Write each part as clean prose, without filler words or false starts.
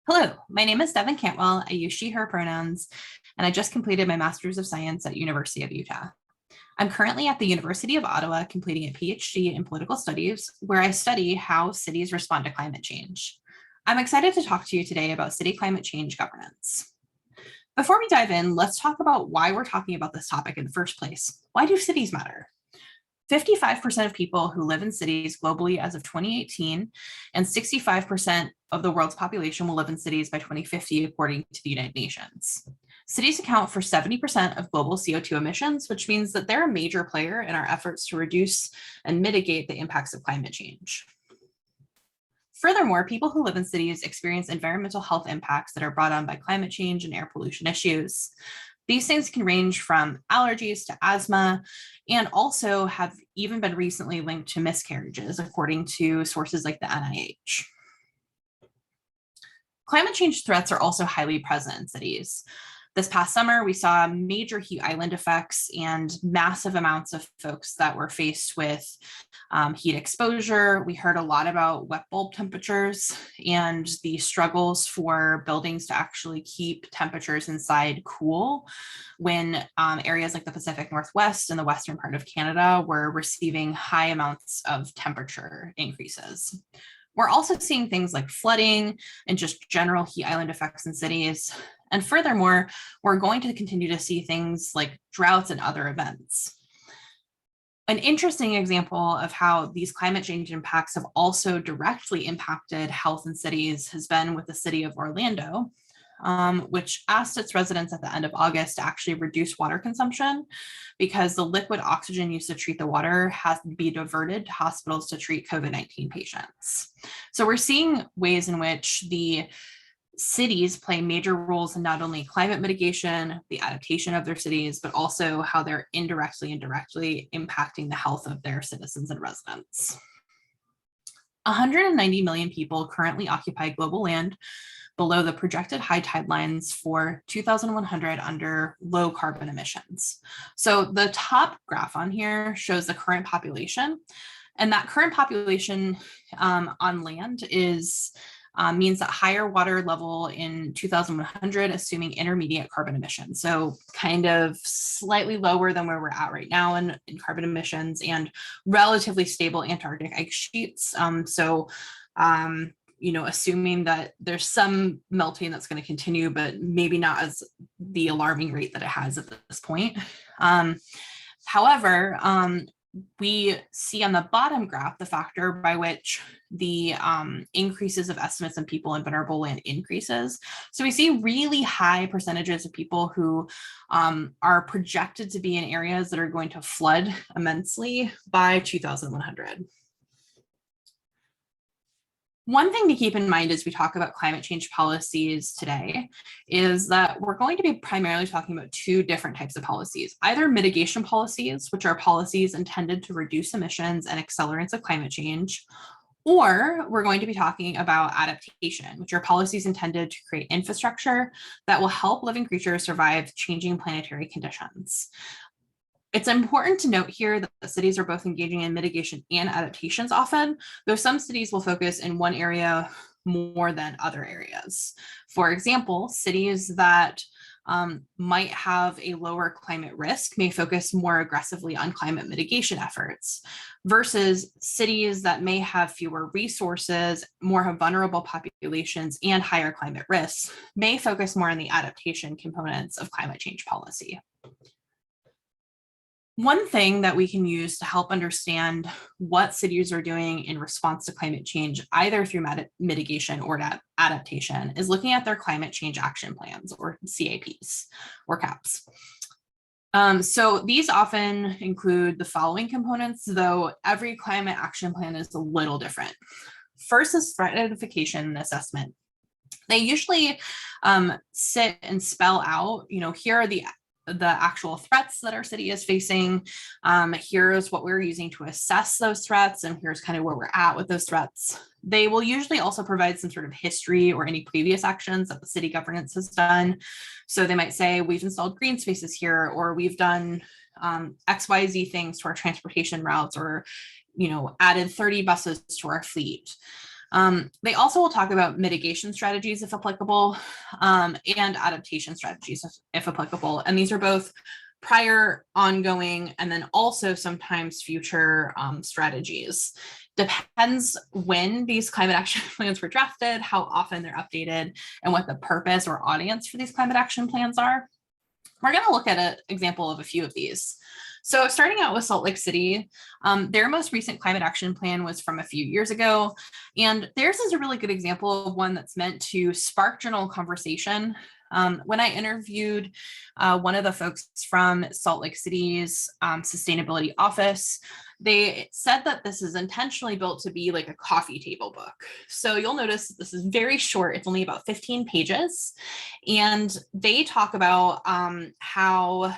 Hello, my name is Devin Cantwell. I use she, her pronouns, and I just completed my Master's of Science at University of Utah. I'm currently at the University of Ottawa completing a PhD in political studies, where I study how cities respond to climate change. I'm excited to talk to you today about city climate change governance. Before we dive in, let's talk about why we're talking about this topic in the first place. Why do cities matter? 55% of people who live in cities globally as of 2018, and 65% of the world's population will live in cities by 2050, according to the United Nations. Cities account for 70% of global CO2 emissions, which means that they're a major player in our efforts to reduce and mitigate the impacts of climate change. Furthermore, people who live in cities experience environmental health impacts that are brought on by climate change and air pollution issues. These things can range from allergies to asthma, and also have even been recently linked to miscarriages, according to sources like the NIH. Climate change threats are also highly present in cities. This past summer, we saw major heat island effects and massive amounts of folks that were faced with heat exposure. We heard a lot about wet bulb temperatures and the struggles for buildings to actually keep temperatures inside cool when areas like the Pacific Northwest and the western part of Canada were receiving high amounts of temperature increases. We're also seeing things like flooding and just general heat island effects in cities. And furthermore, we're going to continue to see things like droughts and other events. An interesting example of how these climate change impacts have also directly impacted health in cities has been with the city of Orlando, which asked its residents at the end of August to actually reduce water consumption because the liquid oxygen used to treat the water has to be diverted to hospitals to treat COVID-19 patients. So we're seeing ways in which the cities play major roles in not only climate mitigation, the adaptation of their cities, but also how they're indirectly and directly impacting the health of their citizens and residents. 190 million people currently occupy global land below the projected high tide lines for 2100 under low carbon emissions. So the top graph on here shows the current population, and that current population on land is means that higher water level in 2100, assuming intermediate carbon emissions. So kind of slightly lower than where we're at right now in carbon emissions, and relatively stable Antarctic ice sheets. Assuming that there's some melting that's going to continue, but maybe not as the alarming rate that it has at this point. However, we see on the bottom graph the factor by which the increases of estimates in people in vulnerable land increases. So we see really high percentages of people who are projected to be in areas that are going to flood immensely by 2100. One thing to keep in mind as we talk about climate change policies today is that we're going to be primarily talking about two different types of policies, either mitigation policies, which are policies intended to reduce emissions and accelerants of climate change, or we're going to be talking about adaptation, which are policies intended to create infrastructure that will help living creatures survive changing planetary conditions. It's important to note here that the cities are both engaging in mitigation and adaptations often, though some cities will focus in one area more than other areas. For example, cities that might have a lower climate risk may focus more aggressively on climate mitigation efforts, versus cities that may have fewer resources, more vulnerable populations, and higher climate risks may focus more on the adaptation components of climate change policy. One thing that we can use to help understand what cities are doing in response to climate change, either through mitigation or adaptation, is looking at their climate change action plans, or CAPs, or CAPs. So these often include the following components, though every climate action plan is a little different. First is threat identification and assessment. They usually sit and spell out, here are the actual threats that our city is facing. Here's what we're using to assess those threats, and here's kind of where we're at with those threats. They will usually also provide some sort of history or any previous actions that the city governance has done. So they might say, we've installed green spaces here, or we've done XYZ things to our transportation routes, or added 30 buses to our fleet. They also will talk about mitigation strategies if applicable, and adaptation strategies if applicable. And these are both prior, ongoing, and then also sometimes future strategies. Depends when these climate action plans were drafted, how often they're updated, and what the purpose or audience for these climate action plans are. We're going to look at an example of a few of these. So starting out with Salt Lake City, their most recent climate action plan was from a few years ago. And theirs is a really good example of one that's meant to spark general conversation. When I interviewed one of the folks from Salt Lake City's sustainability office, they said that this is intentionally built to be like a coffee table book. So you'll notice this is very short. It's only about 15 pages. And they talk about how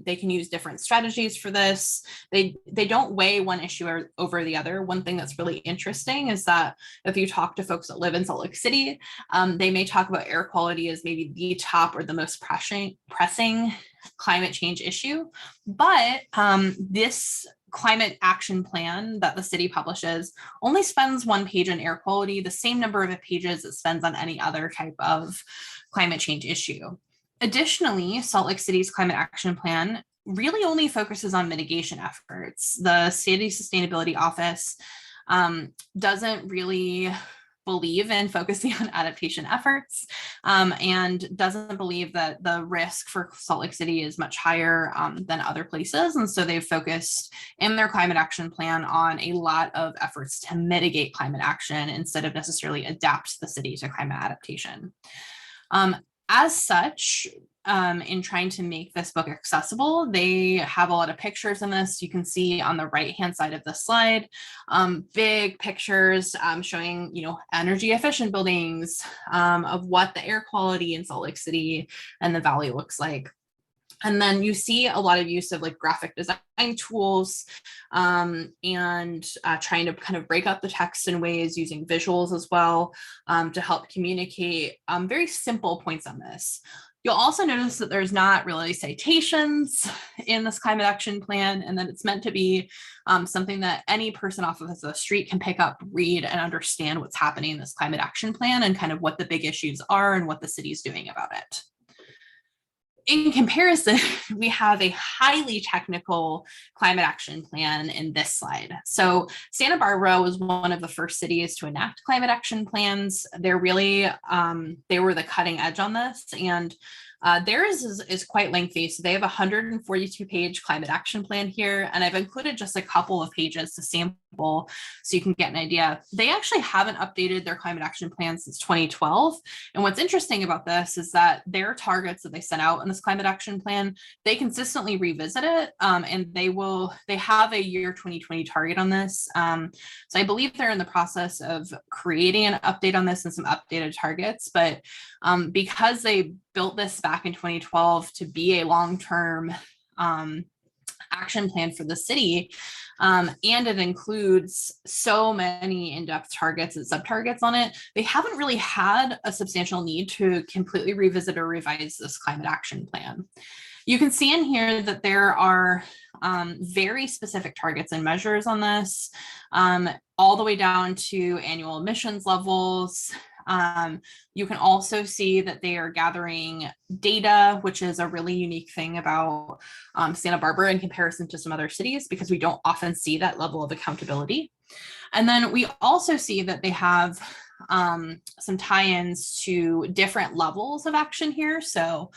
they can use different strategies for this. They don't weigh one issue over the other. One thing that's really interesting is that if you talk to folks that live in Salt Lake City, they may talk about air quality as maybe the top or the most pressing climate change issue. But this climate action plan that the city publishes only spends 1 page on air quality, the same number of pages it spends on any other type of climate change issue. Additionally, Salt Lake City's climate action plan really only focuses on mitigation efforts. The city sustainability office doesn't really believe in focusing on adaptation efforts and doesn't believe that the risk for Salt Lake City is much higher than other places. And so they've focused in their climate action plan on a lot of efforts to mitigate climate action instead of necessarily adapt the city to climate adaptation. As such, in trying to make this book accessible, they have a lot of pictures in this. You can see on the right-hand side of the slide, big pictures showing, energy efficient buildings of what the air quality in Salt Lake City and the Valley looks like. And then you see a lot of use of like graphic design tools and trying to kind of break up the text in ways using visuals as well to help communicate very simple points on this. You'll also notice that there's not really citations in this climate action plan, and that it's meant to be something that any person off of the street can pick up, read, and understand what's happening in this climate action plan and kind of what the big issues are and what the city's doing about it. In comparison, we have a highly technical climate action plan in this slide. So Santa Barbara was one of the first cities to enact climate action plans. They're really, they were the cutting edge on this, and theirs is quite lengthy. So they have a 142-page climate action plan here, and I've included just a couple of pages to sample so you can get an idea. They actually haven't updated their climate action plan since 2012. And what's interesting about this is that their targets that they sent out in this climate action plan, they consistently revisit it, and they have a year 2020 target on this. So I believe they're in the process of creating an update on this and some updated targets, but because they built this back in 2012 to be a long-term action plan for the city, and it includes so many in-depth targets and sub-targets on it, they haven't really had a substantial need to completely revisit or revise this climate action plan. You can see in here that there are very specific targets and measures on this, all the way down to annual emissions levels. You can also see that they are gathering data, which is a really unique thing about Santa Barbara in comparison to some other cities, because we don't often see that level of accountability. And then we also see that they have some tie-ins to different levels of action here. So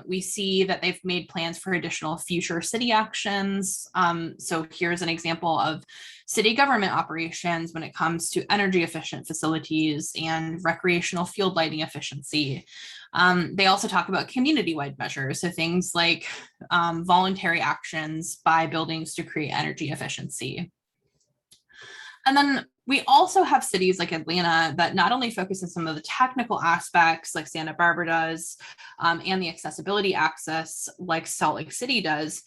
we see that they've made plans for additional future city actions. So here's an example of city government operations when it comes to energy efficient facilities and recreational field lighting efficiency. They also talk about community-wide measures, so things like voluntary actions by buildings to create energy efficiency. And then we also have cities like Atlanta that not only focus on some of the technical aspects like Santa Barbara does, and the accessibility access like Salt Lake City does,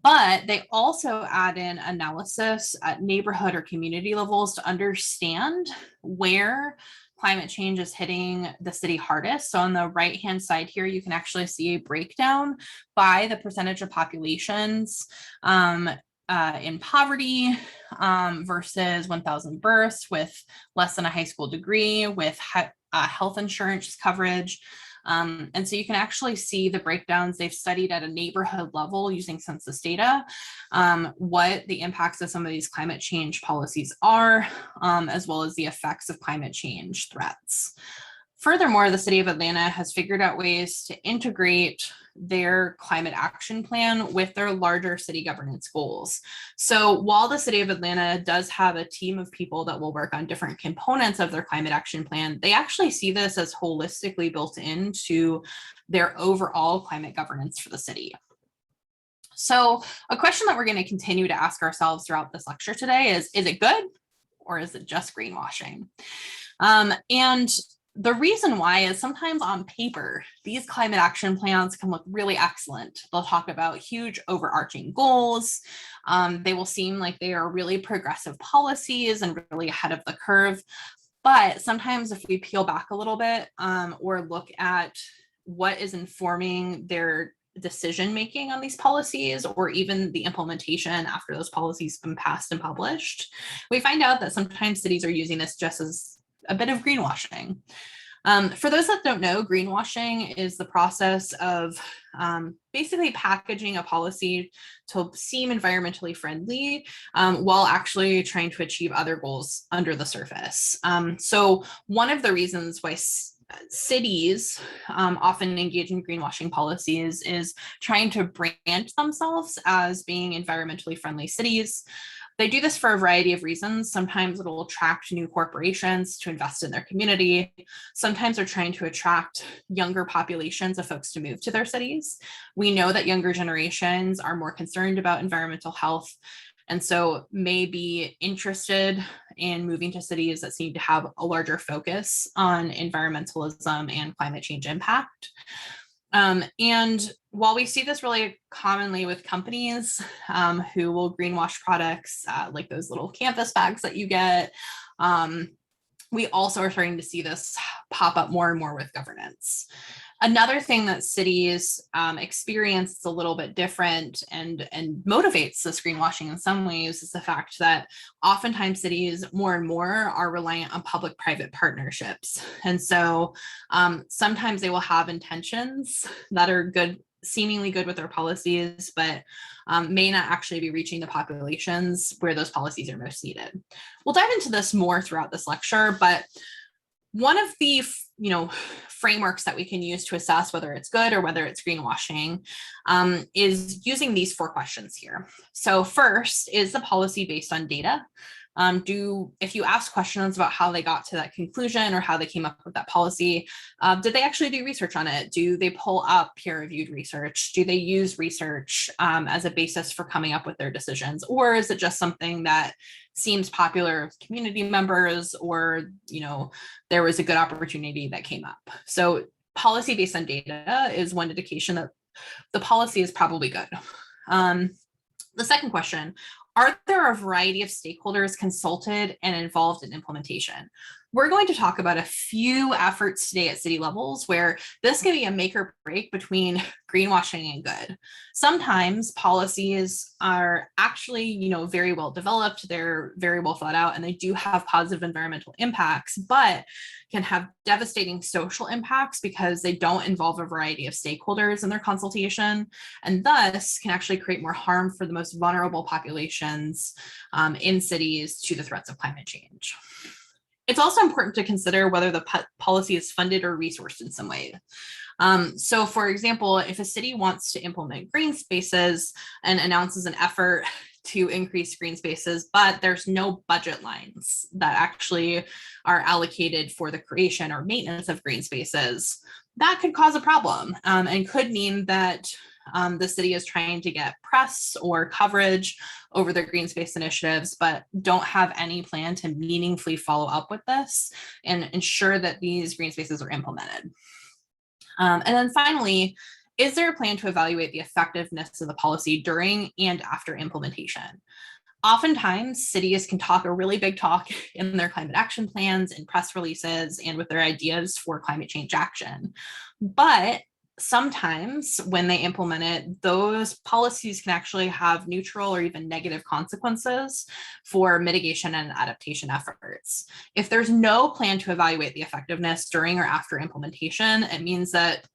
but they also add in analysis at neighborhood or community levels to understand where climate change is hitting the city hardest. So on the right-hand side here, you can actually see a breakdown by the percentage of populations in poverty versus 1,000 births with less than a high school degree, with health insurance coverage. And so you can actually see the breakdowns. They've studied at a neighborhood level using census data, what the impacts of some of these climate change policies are, as well as the effects of climate change threats. Furthermore, the city of Atlanta has figured out ways to integrate their climate action plan with their larger city governance goals. So while the city of Atlanta does have a team of people that will work on different components of their climate action plan, they actually see this as holistically built into their overall climate governance for the city. So a question that we're going to continue to ask ourselves throughout this lecture today is it good or is it just greenwashing? And the reason why is sometimes on paper, these climate action plans can look really excellent. They'll talk about huge overarching goals. They will seem like they are really progressive policies and really ahead of the curve. But sometimes if we peel back a little bit or look at what is informing their decision-making on these policies, or even the implementation after those policies have been passed and published, we find out that sometimes cities are using this just as a bit of greenwashing. For those that don't know, greenwashing is the process of basically packaging a policy to seem environmentally friendly while actually trying to achieve other goals under the surface. So one of the reasons why cities often engage in greenwashing policies is trying to brand themselves as being environmentally friendly cities. They do this for a variety of reasons. Sometimes it will attract new corporations to invest in their community. Sometimes they're trying to attract younger populations of folks to move to their cities. We know that younger generations are more concerned about environmental health, and so may be interested in moving to cities that seem to have a larger focus on environmentalism and climate change impact. And while we see this really commonly with companies who will greenwash products like those little canvas bags that you get, we also are starting to see this pop up more and more with governance. Another thing that cities experience a little bit different and motivates this greenwashing in some ways is the fact that oftentimes cities more and more are reliant on public-private partnerships. And so sometimes they will have intentions that are good, seemingly good with their policies, but may not actually be reaching the populations where those policies are most needed. We'll dive into this more throughout this lecture, but one of the frameworks that we can use to assess whether it's good or whether it's greenwashing is using these 4 questions here. So first, is the policy based on data? If you ask questions about how they got to that conclusion or how they came up with that policy, did they actually do research on it? Do they pull up peer-reviewed research? Do they use research as a basis for coming up with their decisions? Or is it just something that seems popular with community members, or there was a good opportunity that came up? So policy based on data is one indication that the policy is probably good. The second question, are there a variety of stakeholders consulted and involved in implementation? We're going to talk about a few efforts today at city levels where this can be a make or break between greenwashing and good. Sometimes policies are actually, very well developed, they're very well thought out, and they do have positive environmental impacts, but can have devastating social impacts because they don't involve a variety of stakeholders in their consultation, and thus can actually create more harm for the most vulnerable populations in cities to the threats of climate change. It's also important to consider whether the policy is funded or resourced in some way. So for example, if a city wants to implement green spaces and announces an effort to increase green spaces, but there's no budget lines that actually are allocated for the creation or maintenance of green spaces, that could cause a problem and could mean that the city is trying to get press or coverage over their green space initiatives, but don't have any plan to meaningfully follow up with this and ensure that these green spaces are implemented. And then finally, is there a plan to evaluate the effectiveness of the policy during and after implementation? Oftentimes, cities can talk a really big talk in their climate action plans and press releases and with their ideas for climate change action. But sometimes when they implement it, those policies can actually have neutral or even negative consequences for mitigation and adaptation efforts. If there's no plan to evaluate the effectiveness during or after implementation, it means that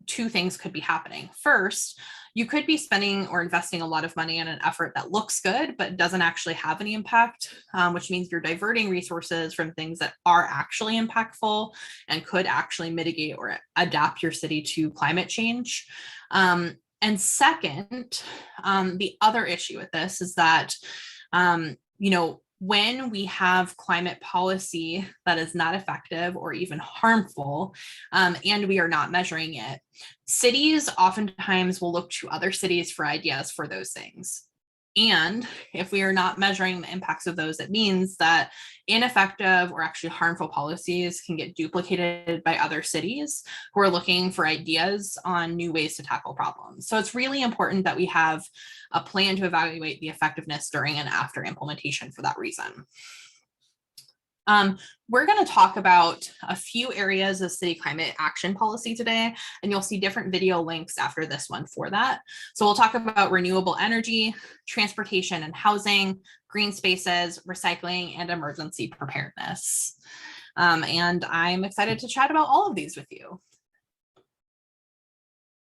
two things could be happening. First, you could be spending or investing a lot of money in an effort that looks good, but doesn't actually have any impact, which means you're diverting resources from things that are actually impactful and could actually mitigate or adapt your city to climate change. And second, the other issue with this is that, when we have climate policy that is not effective or even harmful, and we are not measuring it, cities oftentimes will look to other cities for ideas for those things. And if we are not measuring the impacts of those, it means that ineffective or actually harmful policies can get duplicated by other cities who are looking for ideas on new ways to tackle problems. So it's really important that we have a plan to evaluate the effectiveness during and after implementation for that reason. We're going to talk about a few areas of city climate action policy today, and you'll see different video links after this one for that. So we'll talk about renewable energy, transportation and housing, green spaces, recycling, and emergency preparedness. And I'm excited to chat about all of these with you.